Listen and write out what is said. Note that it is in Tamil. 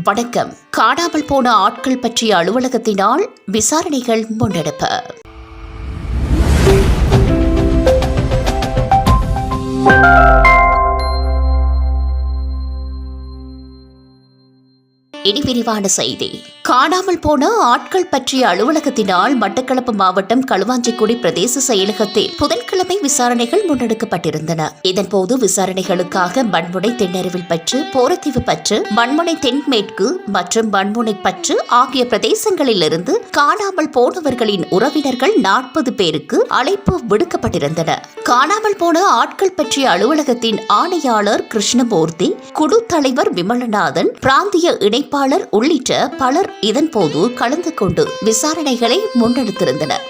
வணக்கம். காணாமல் போன ஆட்கள் பற்றிய அலுவலகத்தினால் விசாரணைகள் முன்னெடுப்பு. இனி விரிவான செய்தி. காணாமல் போன ஆட்கள் பற்றிய அலுவலகத்தினால் மட்டக்களப்பு மாவட்டம் களுவாஞ்சிக்குடி பிரதேச செயலகத்தில் புதன்கிழமை விசாரணைகள் முன்னெடுக்கப்பட்டிருந்தன. இதன்போது விசாரணைகளுக்காக மண்முனை தென்னருவில் பற்று, போரத்தீவு பற்று, மண்முனை தென்மேற்கு மற்றும் மண்முனை பற்று ஆகிய பிரதேசங்களிலிருந்து காணாமல் போனவர்களின் உறவினர்கள் 40 பேருக்கு அழைப்பு விடுக்கப்பட்டிருந்தன. காணாமல் போன ஆட்கள் பற்றிய அலுவலகத்தின் ஆணையாளர் கிருஷ்ணமூர்த்தி, குழு தலைவர் விமலநாதன், பிராந்திய இணைப்பாளர் உள்ளிட்ட பலர் இதன்போது கலந்து கொண்டு விசாரணைகளை முன்னெடுத்திருந்தனர்.